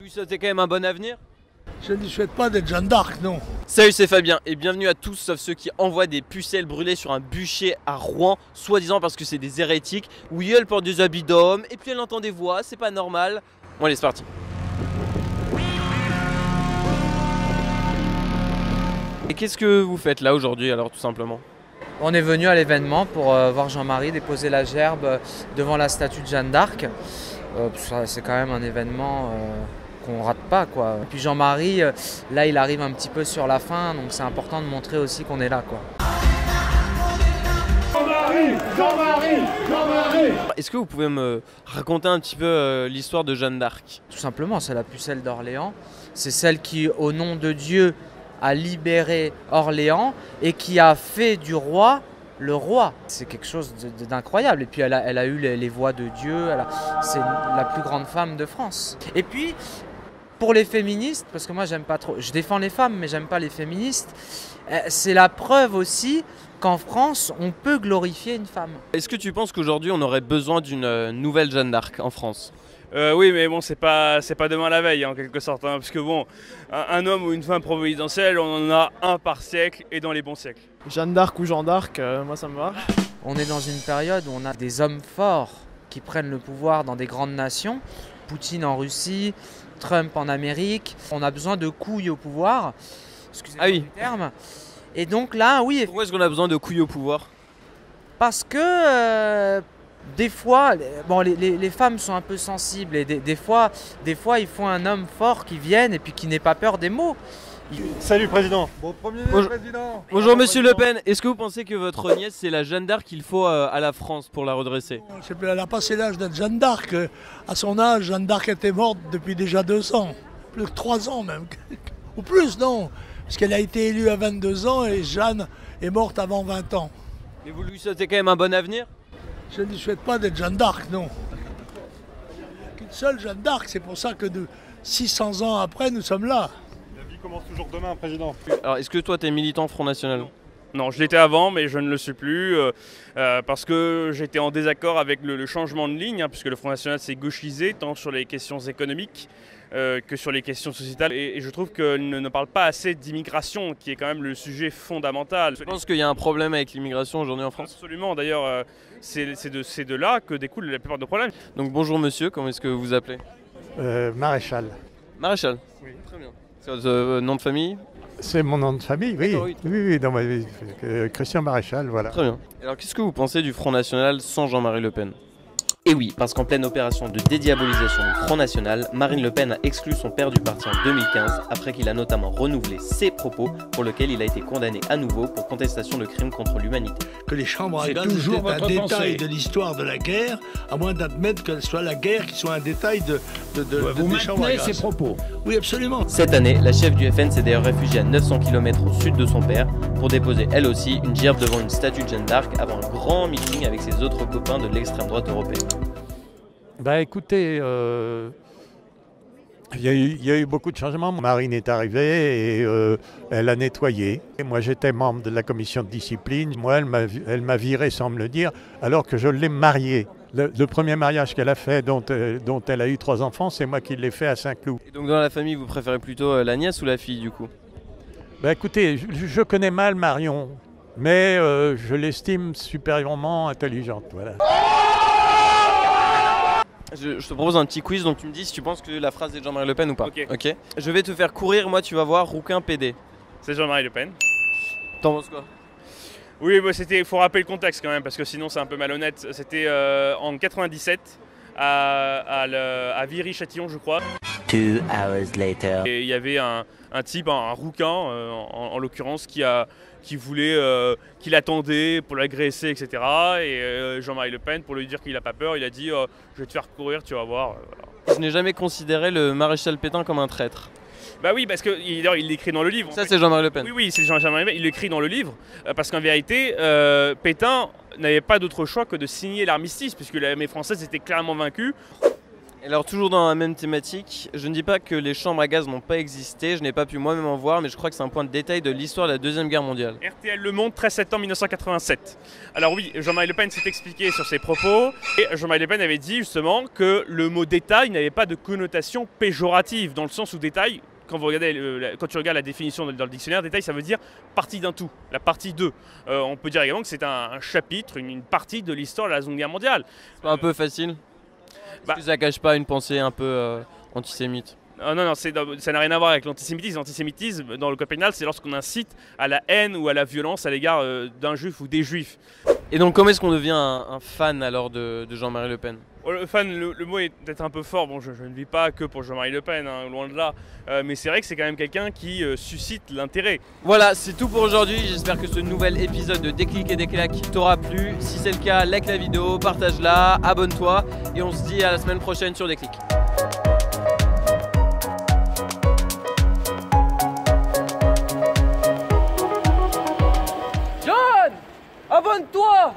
Vous souhaitez quand même un bon avenir? Je ne lui souhaite pas d'être Jeanne d'Arc, non. Salut, c'est Fabien et bienvenue à tous sauf ceux qui envoient des pucelles brûlées sur un bûcher à Rouen, soi-disant parce que c'est des hérétiques. Oui, elle porte des habits d'homme et puis elle entend des voix, c'est pas normal. Bon allez, c'est parti. Et qu'est-ce que vous faites là aujourd'hui alors tout simplement? On est venu à l'événement pour voir Jean-Marie déposer la gerbe devant la statue de Jeanne d'Arc. C'est quand même un événement qu'on rate pas, quoi. Et puis Jean-Marie, là il arrive un petit peu sur la fin, donc c'est important de montrer aussi qu'on est là, quoi. Jean-Marie, Jean-Marie, Jean-Marie. Est-ce que vous pouvez me raconter un petit peu l'histoire de Jeanne d'Arc? Tout simplement, c'est la pucelle d'Orléans. C'est celle qui, au nom de Dieu, a libéré Orléans et qui a fait du roi le roi. C'est quelque chose d'incroyable. Et puis elle a eu les voix de Dieu, c'est la plus grande femme de France. Et puis, pour les féministes, parce que moi j'aime pas trop, je défends les femmes mais j'aime pas les féministes, c'est la preuve aussi qu'en France on peut glorifier une femme. Est-ce que tu penses qu'aujourd'hui on aurait besoin d'une nouvelle Jeanne d'Arc en France? Oui, mais bon, c'est pas demain la veille, en quelque sorte, hein, parce que bon, un homme ou une femme providentielle, on en a un par siècle et dans les bons siècles. Jeanne d'Arc ou Jean d'Arc, moi ça me va. On est dans une période où on a des hommes forts qui prennent le pouvoir dans des grandes nations, Poutine en Russie, Trump en Amérique. On a besoin de couilles au pouvoir, excusez-moi du terme. Et donc là, oui. Pourquoi est-ce qu'on a besoin de couilles au pouvoir? Parce que des fois, bon, les femmes sont un peu sensibles et des fois, il faut un homme fort qui vienne et puis qui n'ait pas peur des mots. Salut président. Bon, président. Bonjour monsieur Le Pen, est-ce que vous pensez que votre nièce c'est la Jeanne d'Arc qu'il faut à la France pour la redresser? Elle a passé l'âge d'être Jeanne d'Arc. À son âge, Jeanne d'Arc était morte depuis déjà 200, plus de 3 ans même. Ou plus, non. Parce qu'elle a été élue à 22 ans et Jeanne est morte avant 20 ans. Mais vous lui souhaitez quand même un bon avenir? Je ne lui souhaite pas d'être Jeanne d'Arc, non. Qu'une seule Jeanne d'Arc, c'est pour ça que de 600 ans après, nous sommes là. La vie commence toujours demain, président. Alors est-ce que toi t'es militant Front National? Non, je l'étais avant, mais je ne le suis plus, parce que j'étais en désaccord avec le changement de ligne, hein, puisque le Front National s'est gauchisé, tant sur les questions économiques que sur les questions sociétales. Et je trouve qu'il ne parle pas assez d'immigration, qui est quand même le sujet fondamental. Je pense qu'il y a un problème avec l'immigration aujourd'hui en France. Absolument, d'ailleurs, c'est de là que découlent la plupart des problèmes. Donc bonjour monsieur, comment est-ce que vous vous appelez? Maréchal. Maréchal? Oui. Très bien. C'est votre nom de famille? C'est mon nom de famille, oui. Oui, Oui, dans ma vie. Christian Maréchal, voilà. Très bien. Alors qu'est-ce que vous pensez du Front National sans Jean-Marie Le Pen? Et oui, parce qu'en pleine opération de dédiabolisation du Front National, Marine Le Pen a exclu son père du parti en 2015, après qu'il a notamment renouvelé ses propos pour lesquels il a été condamné à nouveau pour contestation de crimes contre l'humanité. Que les chambres à gaz étaient un détail de l'histoire de la guerre, à moins d'admettre que ce soit la guerre qui soit un détail des chambres à gaz. Ces propos. Oui, absolument. Cette année, la chef du FN s'est d'ailleurs réfugiée à 900 km au sud de son père pour déposer elle aussi une gerbe devant une statue de Jeanne d'Arc avant un grand meeting avec ses autres copains de l'extrême droite européenne. Bah écoutez, il y a eu beaucoup de changements. Marine est arrivée et elle a nettoyé. Et moi j'étais membre de la commission de discipline. Moi elle m'a viré sans me le dire alors que je l'ai mariée. Le premier mariage qu'elle a fait, dont elle a eu 3 enfants, c'est moi qui l'ai fait à Saint-Cloud. Et donc dans la famille, vous préférez plutôt la nièce ou la fille du coup? Bah écoutez, je connais mal Marion, mais je l'estime supérieurement intelligente. Voilà. Je te propose un petit quiz, donc tu me dis si tu penses que la phrase est de Jean-Marie Le Pen ou pas. Ok. Je vais te faire courir, moi tu vas voir rouquin PD. C'est Jean-Marie Le Pen. T'en penses quoi? Oui, bah, il faut rappeler le contexte quand même, parce que sinon c'est un peu malhonnête. C'était en 97 à Viry-Châtillon, je crois. 2 hours later. Et il y avait un type, un rouquin en l'occurrence, qui l'attendait pour l'agresser, etc. Et Jean-Marie Le Pen, pour lui dire qu'il n'a pas peur, il a dit je vais te faire courir, tu vas voir. Je n'ai jamais considéré le maréchal Pétain comme un traître. Bah oui, parce qu'il l'écrit dans le livre. Ça, c'est Jean-Marie Le Pen. Oui, c'est Jean-Marie Le Pen, il l'écrit dans le livre, parce qu'en vérité, Pétain n'avait pas d'autre choix que de signer l'armistice, puisque l'armée française était clairement vaincue. Alors toujours dans la même thématique, je ne dis pas que les chambres à gaz n'ont pas existé, je n'ai pas pu moi-même en voir, mais je crois que c'est un point de détail de l'histoire de la Deuxième Guerre mondiale. RTL Le Monde, 13 septembre 1987. Alors oui, Jean-Marie Le Pen s'est expliqué sur ses propos, et Jean-Marie Le Pen avait dit justement que le mot détail n'avait pas de connotation péjorative, dans le sens où détail, quand tu regardes la définition dans le dictionnaire, détail ça veut dire partie d'un tout, la partie 2. On peut dire également que c'est un chapitre, une partie de l'histoire de la Seconde Guerre mondiale. C'est un peu facile. Est-ce que ça cache pas une pensée un peu antisémite? Non, ça n'a rien à voir avec l'antisémitisme. L'antisémitisme, dans le code pénal, c'est lorsqu'on incite à la haine ou à la violence à l'égard d'un juif ou des juifs. Et donc comment est-ce qu'on devient un fan alors de Jean-Marie Le Pen? Le fan, le mot est peut-être un peu fort. Bon, je ne vis pas que pour Jean-Marie Le Pen, hein, loin de là. Mais c'est vrai que c'est quand même quelqu'un qui suscite l'intérêt. Voilà, c'est tout pour aujourd'hui. J'espère que ce nouvel épisode de Déclic et Déclac t'aura plu. Si c'est le cas, like la vidéo, partage-la, abonne-toi. Et on se dit à la semaine prochaine sur Déclic. John, abonne-toi!